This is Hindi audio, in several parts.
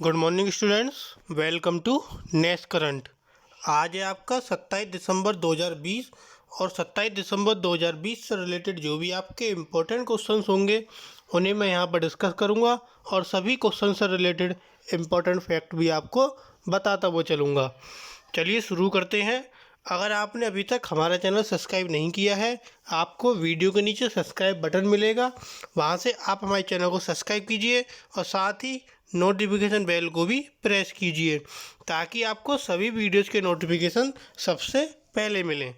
Good morning students, welcome to next current. आज है आपका 27 दिसंबर 2020 और 27 दिसंबर 2020 से रिलेटेड जो भी आपके इम्पोर्टेंट क्वेश्चंस होंगे उन्हें मैं यहाँ पर डिस्कस करूँगा और सभी क्वेश्चन से रिलेटेड इम्पोर्टेंट फैक्ट भी आपको बताता वो चलूँगा। चलिए शुरू करते हैं। अगर आपने अभी तक हमारा चैनल सब्सक्राइब नहीं किया है, आपको वीडियो के नीचे सब्सक्राइब बटन मिलेगा, वहां से आप हमारे चैनल को सब्सक्राइब कीजिए और साथ ही नोटिफिकेशन बेल को भी प्रेस कीजिए ताकि आपको सभी वीडियोस के नोटिफिकेशन सबसे पहले मिलें।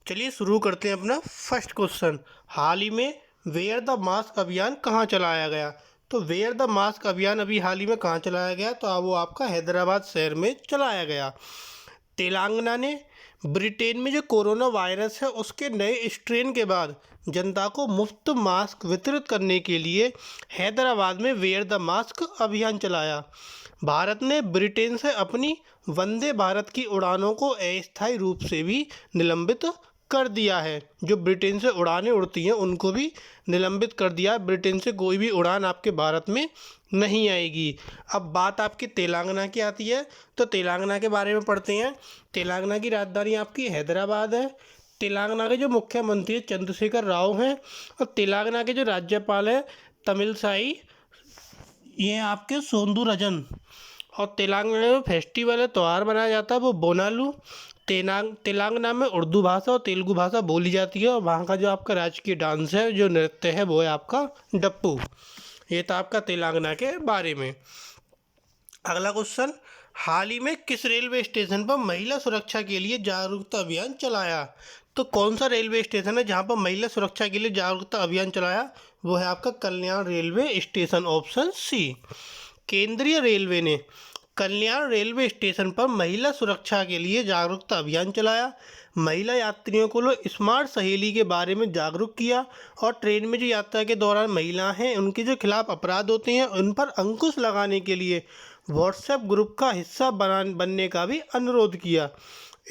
चलिए शुरू करते हैं अपना फर्स्ट क्वेश्चन। हाल ही में वेयर द मास्क अभियान कहाँ चलाया गया? तो वेयर द मास्क अभियान अभी हाल ही में कहाँ चलाया गया? तो वो आपका हैदराबाद शहर में चलाया गया। तेलंगाना ने ब्रिटेन में जो कोरोना वायरस है उसके नए स्ट्रेन के बाद जनता को मुफ्त मास्क वितरित करने के लिए हैदराबाद में वेयर द मास्क अभियान चलाया। भारत ने ब्रिटेन से अपनी वंदे भारत की उड़ानों को अस्थायी रूप से भी निलंबित कर दिया है। जो ब्रिटेन से उड़ानें उड़ती हैं उनको भी निलंबित कर दिया है। ब्रिटेन से कोई भी उड़ान आपके भारत में नहीं आएगी। अब बात आपकी तेलंगाना की आती है, तो तेलंगाना के बारे में पढ़ते हैं। तेलंगाना की राजधानी आपकी हैदराबाद है। तेलंगाना के जो मुख्यमंत्री चंद्रशेखर राव हैं और तेलंगाना के जो राज्यपाल हैं तमिलसाई, ये आपके सोंदुरजन। और तेलंगाना में फेस्टिवल है, त्यौहार मनाया जाता है वो बोनालू। तेलंगाना में उर्दू भाषा और तेलुगु भाषा बोली जाती है और वहाँ का जो आपका राजकीय डांस है, जो नृत्य है, वो है आपका डप्पू। ये था आपका तेलंगाना के बारे में। अगला क्वेश्चन, हाल ही में किस रेलवे स्टेशन पर महिला सुरक्षा के लिए जागरूकता अभियान चलाया? तो कौन सा रेलवे स्टेशन है जहाँ पर महिला सुरक्षा के लिए जागरूकता अभियान चलाया? वो है आपका कल्याण रेलवे स्टेशन, ऑप्शन सी। केंद्रीय रेलवे ने कल्याण रेलवे स्टेशन पर महिला सुरक्षा के लिए जागरूकता अभियान चलाया। महिला यात्रियों को स्मार्ट सहेली के बारे में जागरूक किया और ट्रेन में जो यात्रा के दौरान महिला हैं उनके जो खिलाफ अपराध होते हैं उन पर अंकुश लगाने के लिए व्हाट्सएप ग्रुप का हिस्सा बनने का भी अनुरोध किया।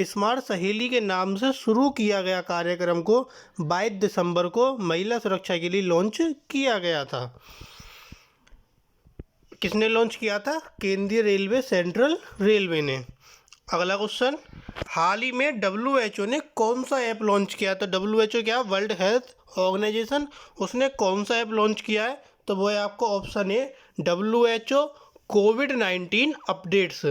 स्मार्ट सहेली के नाम से शुरू किया गया कार्यक्रम को 22 दिसंबर को महिला सुरक्षा के लिए लॉन्च किया गया था। किसने लॉन्च किया था? केंद्रीय रेलवे, सेंट्रल रेलवे ने। अगला क्वेश्चन, हाल ही में WHO ने कौन सा ऐप लॉन्च किया? तो WHO क्या? World Health Organization. उसने कौन सा ऐप लॉन्च किया है? तो वो है आपका option A, WHO covid updates.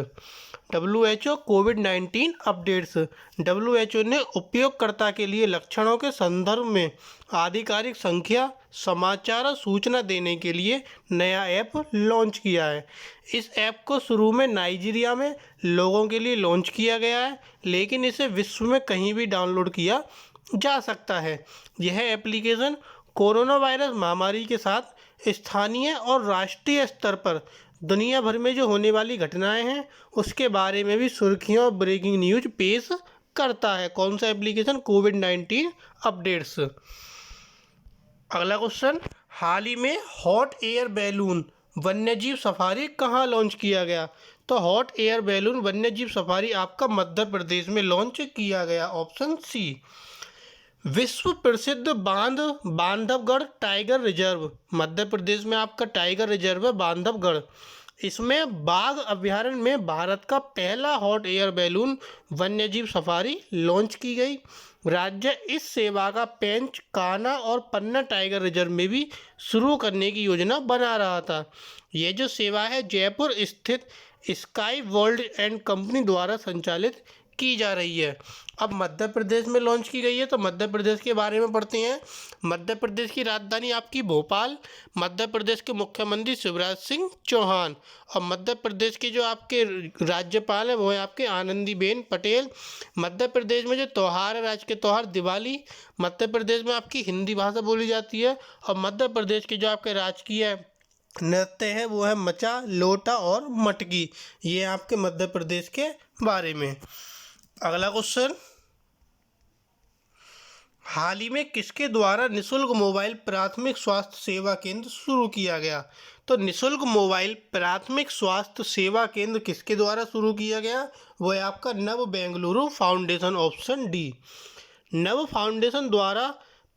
WHO covid updates. WHO ने उपयोगकर्ता के लिए लक्षणों के संदर्भ में आधिकारिक संख्या, समाचार और सूचना देने के लिए नया ऐप लॉन्च किया है। इस ऐप को शुरू में नाइजीरिया में लोगों के लिए लॉन्च किया गया है, लेकिन इसे विश्व में कहीं भी डाउनलोड किया जा सकता है। यह एप्लीकेशन कोरोना वायरस महामारी के साथ स्थानीय और राष्ट्रीय स्तर पर दुनिया भर में जो होने वाली घटनाएं हैं उसके बारे में भी सुर्खियां और ब्रेकिंग न्यूज पेश करता है। कौन सा एप्लीकेशन? कोविड-19 अपडेट्स। अगला क्वेश्चन, हाल ही में हॉट एयर बैलून वन्यजीव सफारी कहाँ लॉन्च किया गया? तो हॉट एयर बैलून वन्यजीव सफारी आपका मध्य प्रदेश में लॉन्च किया गया, ऑप्शन सी। विश्व प्रसिद्ध बांधवगढ़ टाइगर रिजर्व, मध्य प्रदेश में आपका टाइगर रिजर्व है बांधवगढ़। इसमें बाघ अभ्यारण्य में भारत का पहला हॉट एयर बैलून वन्यजीव सफारी लॉन्च की गई। राज्य इस सेवा का पेंच, कान्हा और पन्ना टाइगर रिजर्व में भी शुरू करने की योजना बना रहा था। यह जो सेवा है जयपुर स्थित स्काई वर्ल्ड एंड कंपनी द्वारा संचालित की जा रही है। अब मध्य प्रदेश में लॉन्च की गई है, तो मध्य प्रदेश के बारे में पढ़ते हैं। मध्य प्रदेश की राजधानी आपकी भोपाल। मध्य प्रदेश के मुख्यमंत्री शिवराज सिंह चौहान और मध्य प्रदेश के जो आपके राज्यपाल हैं वो है आपके आनंदीबेन पटेल। मध्य प्रदेश में जो त्यौहार है, राज्य के त्यौहार दिवाली, मध्य प्रदेश में आपकी हिंदी भाषा बोली जाती है। और मध्य प्रदेश के जो आपके राजकीय नृत्य है वो है मचा, लोटा और मटकी। ये आपके मध्य प्रदेश के बारे में। अगला क्वेश्चन, हाल ही में किसके द्वारा निशुल्क मोबाइल प्राथमिक स्वास्थ्य सेवा केंद्र शुरू किया गया? तो निशुल्क मोबाइल प्राथमिक स्वास्थ्य सेवा केंद्र किसके द्वारा शुरू किया गया? वो है आपका नव बेंगलुरु फाउंडेशन, ऑप्शन डी। नव फाउंडेशन द्वारा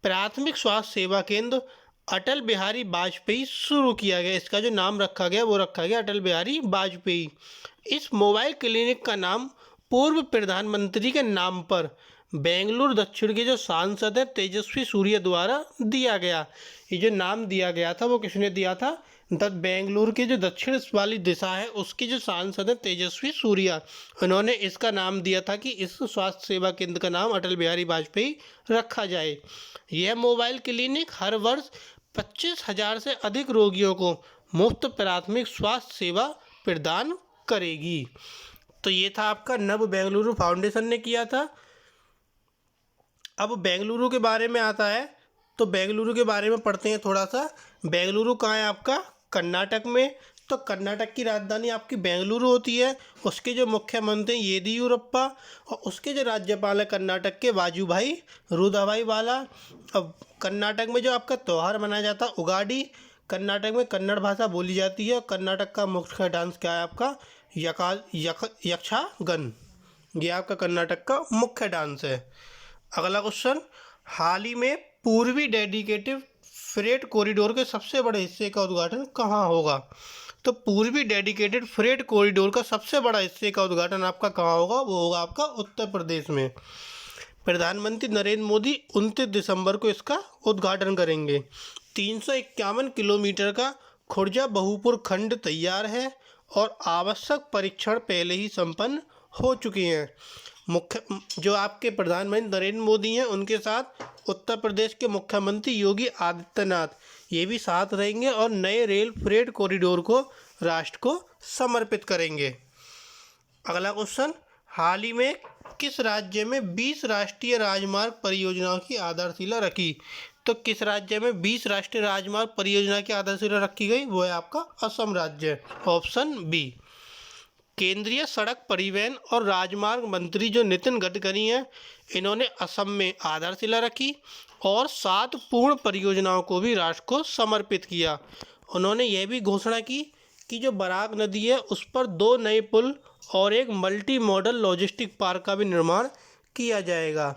प्राथमिक स्वास्थ्य सेवा केंद्र अटल बिहारी वाजपेयी शुरू किया गया। इसका जो नाम रखा गया वो रखा गया अटल बिहारी वाजपेयी। इस मोबाइल क्लिनिक का नाम पूर्व प्रधानमंत्री के नाम पर बेंगलुरु दक्षिण के जो सांसद है तेजस्वी सूर्य द्वारा दिया गया। ये जो नाम दिया गया था वो किसने दिया था? बेंगलुरु के जो दक्षिण वाली दिशा है उसके जो सांसद है तेजस्वी सूर्या, उन्होंने इसका नाम दिया था कि इस स्वास्थ्य सेवा केंद्र का नाम अटल बिहारी वाजपेयी रखा जाए। यह मोबाइल क्लिनिक हर वर्ष 25,000 से अधिक रोगियों को मुफ्त प्राथमिक स्वास्थ्य सेवा प्रदान करेगी। तो ये था आपका नव बेंगलुरु फाउंडेशन ने किया था। अब बेंगलुरु के बारे में आता है, तो बेंगलुरु के बारे में पढ़ते हैं थोड़ा सा। बेंगलुरु कहाँ है आपका? कर्नाटक में। तो कर्नाटक की राजधानी आपकी बेंगलुरु होती है। उसके जो मुख्यमंत्री येदियुरप्पा और उसके जो राज्यपाल है कर्नाटक के वाजुभाई रुदाभाई वाला। अब कर्नाटक में जो आपका त्यौहार मनाया जाता है उगाड़ी। कर्नाटक में कन्नड़ भाषा बोली जाती है। कर्नाटक का मुख्य डांस क्या है आपका? यक्षगान। ये आपका कर्नाटक का मुख्य डांस है। अगला क्वेश्चन, हाल ही में पूर्वी डेडिकेटेड फ्रेट कॉरिडोर के सबसे बड़े हिस्से का उद्घाटन कहाँ होगा? तो पूर्वी डेडिकेटेड फ्रेट कॉरिडोर का सबसे बड़ा हिस्से का उद्घाटन आपका कहाँ होगा? वो होगा आपका उत्तर प्रदेश में। प्रधानमंत्री नरेंद्र मोदी 29 दिसंबर को इसका उद्घाटन करेंगे। 351 किलोमीटर का खुर्जा बहुपुर खंड तैयार है और आवश्यक परीक्षण पहले ही संपन्न हो चुके हैं। मुख्य जो आपके प्रधानमंत्री नरेंद्र मोदी हैं उनके साथ उत्तर प्रदेश के मुख्यमंत्री योगी आदित्यनाथ ये भी साथ रहेंगे और नए रेल फ्रेट कॉरिडोर को राष्ट्र को समर्पित करेंगे। अगला क्वेश्चन, हाल ही में किस राज्य में 20 राष्ट्रीय राजमार्ग परियोजनाओं की आधारशिला रखी? तो किस राज्य में 20 राष्ट्रीय राजमार्ग परियोजना की आधारशिला रखी गई? वो है आपका असम राज्य, ऑप्शन बी। केंद्रीय सड़क परिवहन और राजमार्ग मंत्री जो नितिन गडकरी हैं इन्होंने असम में आधारशिला रखी और 7 पूर्ण परियोजनाओं को भी राष्ट्र को समर्पित किया। उन्होंने यह भी घोषणा की कि जो बराक नदी है उस पर 2 नए पुल और एक मल्टी मॉडल लॉजिस्टिक पार्क का भी निर्माण किया जाएगा।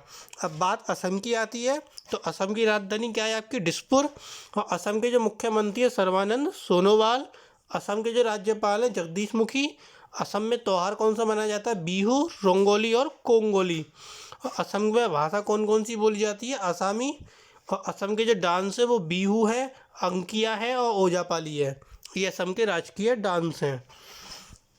अब बात असम की आती है, तो असम की राजधानी क्या है आपकी? दिसपुर। और असम के जो मुख्यमंत्री है सर्बानंद सोनोवाल। असम के जो राज्यपाल हैं जगदीश मुखी। असम में त्यौहार कौन सा मनाया जाता है? बिहू, रोंगोली और कोंगोली। और असम में भाषा कौन कौन सी बोली जाती है? आसामी। और असम के जो डांस है वो बिहू है, अंकिया है और ओजापाली है। ये असम के राजकीय डांस हैं।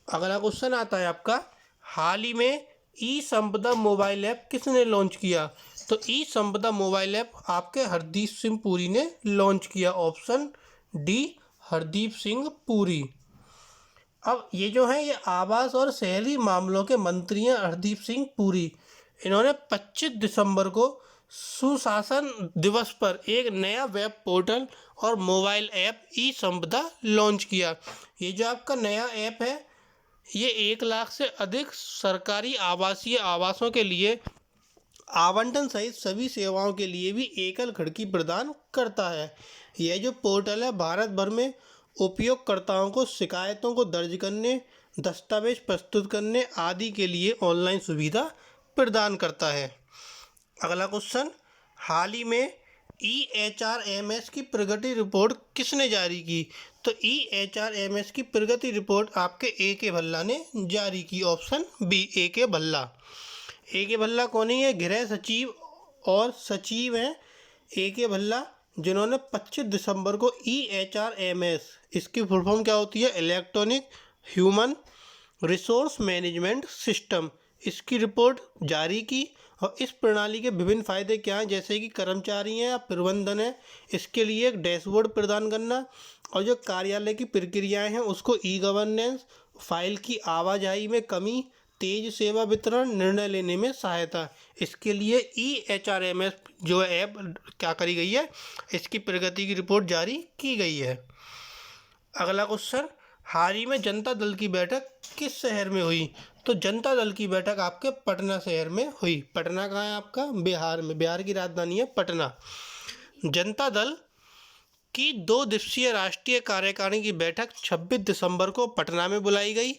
अगला क्वेश्चन आता है आपका, हाल ही में ई संपदा मोबाइल ऐप किसने लॉन्च किया? तो ई संपदा मोबाइल ऐप आपके हरदीप सिंह पुरी ने लॉन्च किया, ऑप्शन डी हरदीप सिंह पुरी। अब ये जो है ये आवास और शहरी मामलों के मंत्री हैं हरदीप सिंह पुरी। इन्होंने 25 दिसंबर को सुशासन दिवस पर एक नया वेब पोर्टल और मोबाइल ऐप ई संपदा लॉन्च किया। ये जो आपका नया ऐप है ये 1 लाख से अधिक सरकारी आवासीय आवासों के लिए आवंटन सहित सभी सेवाओं के लिए भी एकल खिड़की प्रदान करता है। यह जो पोर्टल है भारत भर में उपयोगकर्ताओं को शिकायतों को दर्ज करने, दस्तावेज प्रस्तुत करने आदि के लिए ऑनलाइन सुविधा प्रदान करता है। अगला क्वेश्चन, हाल ही में EHRMS की प्रगति रिपोर्ट किसने जारी की? तो EHRMS की प्रगति रिपोर्ट आपके AK भल्ला ने जारी की, option B AK Bhalla. AK Bhalla कौन है? ये गृह सचिव और सचिव हैं AK भल्ला, जिन्होंने 25 दिसंबर को EHRMS, इसकी फुल फॉर्म क्या होती है? Electronic human resource management system, इसकी रिपोर्ट जारी की। और इस प्रणाली के विभिन्न फायदे क्या हैं, जैसे कि कर्मचारी हैं या प्रबंधन है इसके लिए एक डैशबोर्ड प्रदान करना, और जो कार्यालय की प्रक्रियाएं हैं उसको ई-गवर्नेंस, फाइल की आवाजाही में कमी, तेज सेवा वितरण, निर्णय लेने में सहायता। इसके लिए EHRMS जो ऐप क्या करी गई है, इसकी प्रगति की रिपोर्ट जारी की गई है। अगला क्वेश्चन, हाल ही में जनता दल की बैठक किस शहर में हुई? तो जनता दल की बैठक आपके पटना शहर में हुई। पटना कहाँ है आपका? बिहार में। बिहार की राजधानी है पटना। जनता दल की 2 दिवसीय राष्ट्रीय कार्यकारिणी की बैठक 26 दिसंबर को पटना में बुलाई गई।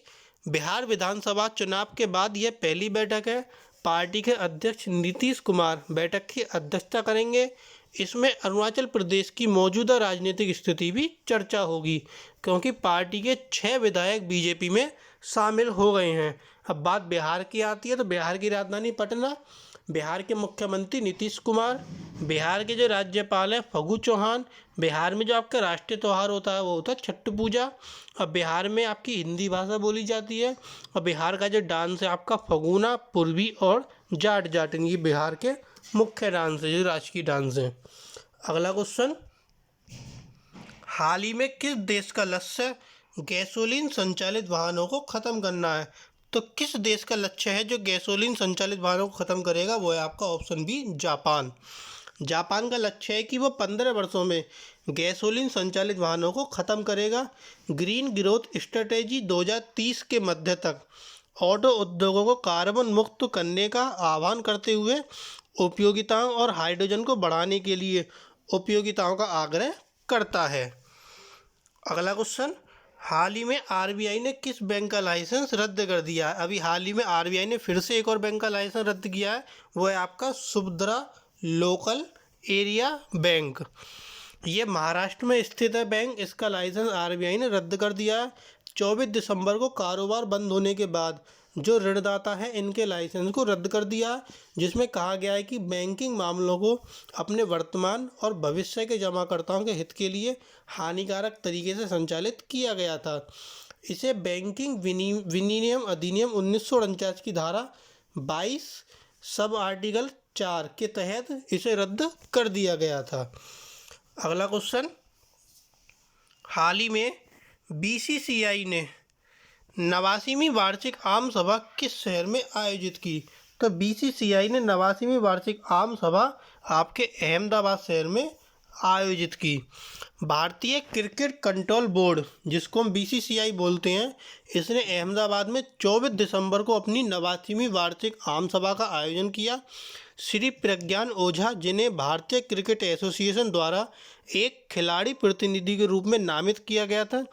बिहार विधानसभा चुनाव के बाद यह पहली बैठक है। पार्टी के अध्यक्ष नीतीश कुमार बैठक की अध्यक्षता करेंगे। इसमें अरुणाचल प्रदेश की मौजूदा राजनीतिक स्थिति भी चर्चा होगी, क्योंकि पार्टी के 6 विधायक बीजेपी में शामिल हो गए हैं। अब बात बिहार की आती है, तो बिहार की राजधानी पटना, बिहार के मुख्यमंत्री नीतीश कुमार, बिहार के जो राज्यपाल हैं फगू चौहान, बिहार में जो आपका राष्ट्रीय त्यौहार होता है वो होता है छठ पूजा। अब बिहार में आपकी हिंदी भाषा बोली जाती है, और बिहार का जो डांस है आपका फगुना, पूर्वी और जाट जाटन, ये बिहार के मुख्य डांस है, जो राजकीय डांस हैं। अगला क्वेश्चन, हाल ही में किस देश का लक्ष्य गैसोलीन संचालित वाहनों को ख़त्म करना है? तो किस देश का लक्ष्य है जो गैसोलीन संचालित वाहनों को ख़त्म करेगा? वो है आपका ऑप्शन बी, जापान। जापान का लक्ष्य है कि वो 15 वर्षों में गैसोलीन संचालित वाहनों को ख़त्म करेगा। ग्रीन ग्रोथ स्ट्रेटेजी 2030 के मध्य तक ऑटो उद्योगों को कार्बन मुक्त करने का आह्वान करते हुए उपयोगिताओं और हाइड्रोजन को बढ़ाने के लिए उपयोगिताओं का आग्रह करता है। अगला क्वेश्चन, हाल ही में आरबीआई ने किस बैंक का लाइसेंस रद्द कर दिया है? अभी हाल ही में आरबीआई ने फिर से एक और बैंक का लाइसेंस रद्द किया है, वो है आपका सुभद्रा लोकल एरिया बैंक। ये महाराष्ट्र में स्थित है बैंक, इसका लाइसेंस आरबीआई ने रद्द कर दिया है। 24 दिसंबर को कारोबार बंद होने के बाद जो ऋणदाता हैं इनके लाइसेंस को रद्द कर दिया, जिसमें कहा गया है कि बैंकिंग मामलों को अपने वर्तमान और भविष्य के जमाकर्ताओं के हित के लिए हानिकारक तरीके से संचालित किया गया था। इसे बैंकिंग विनियम अधिनियम 1949 की धारा 22 सब आर्टिकल 4 के तहत इसे रद्द कर दिया गया था। अगला क्वेश्चन, हाल ही में बीसीसीआई ने 89वीं वार्षिक आम सभा किस शहर में आयोजित की? तो बीसीसीआई ने 89वीं वार्षिक आम सभा आपके अहमदाबाद शहर में आयोजित की। भारतीय क्रिकेट कंट्रोल बोर्ड, जिसको हम बीसीसीआई बोलते हैं, इसने अहमदाबाद में 24 दिसंबर को अपनी 89वीं वार्षिक आम सभा का आयोजन किया। श्री प्रज्ञान ओझा, जिन्हें भारतीय क्रिकेट एसोसिएशन द्वारा एक खिलाड़ी प्रतिनिधि के रूप में नामित किया गया था,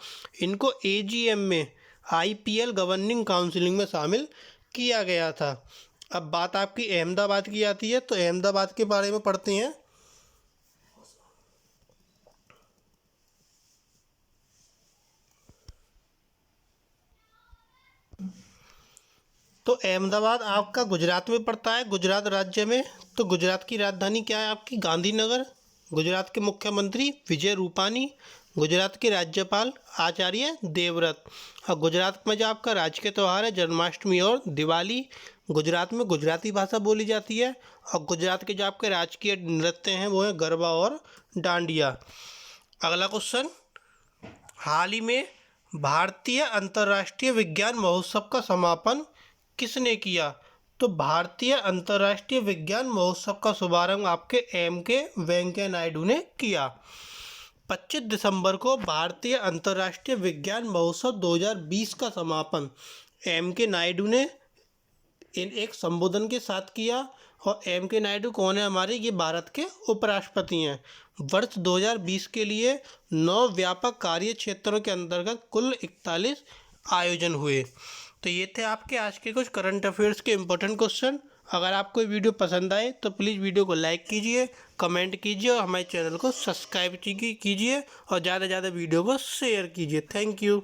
इनको एजीएम में आईपीएल गवर्निंग काउंसिलिंग में शामिल किया गया था। अब बात आपकी अहमदाबाद की आती है, तो अहमदाबाद के बारे में पढ़ते हैं। तो अहमदाबाद आपका गुजरात में पड़ता है, गुजरात राज्य में। तो गुजरात की राजधानी क्या है आपकी? गांधीनगर। गुजरात के मुख्यमंत्री विजय रूपानी, गुजरात के राज्यपाल आचार्य देवव्रत। और गुजरात में जो आपका राजकीय त्यौहार है जन्माष्टमी और दिवाली। गुजरात में गुजराती भाषा बोली जाती है, और गुजरात के जो आपके राजकीय नृत्य हैं वो है गरबा और डांडिया। अगला क्वेश्चन, हाल ही में भारतीय अंतर्राष्ट्रीय विज्ञान महोत्सव का समापन किसने किया? तो भारतीय अंतर्राष्ट्रीय विज्ञान महोत्सव का शुभारंभ आपके के वेंकैया नायडू ने किया। 25 दिसंबर को भारतीय अंतर्राष्ट्रीय विज्ञान महोत्सव 2020 का समापन के नायडू ने एक संबोधन के साथ किया। और के नायडू कौन है हमारे? ये भारत के उपराष्ट्रपति हैं। वर्ष 2020 के लिए 9 व्यापक कार्य क्षेत्रों के अंतर्गत कुल 41 आयोजन हुए। तो ये थे आपके आज के कुछ करंट अफेयर्स के इम्पोर्टेंट क्वेश्चन। अगर आपको वीडियो पसंद आए तो प्लीज़ वीडियो को लाइक कीजिए, कमेंट कीजिए और हमारे चैनल को सब्सक्राइब कीजिए, और ज़्यादा से ज़्यादा वीडियो को शेयर कीजिए। Thank you.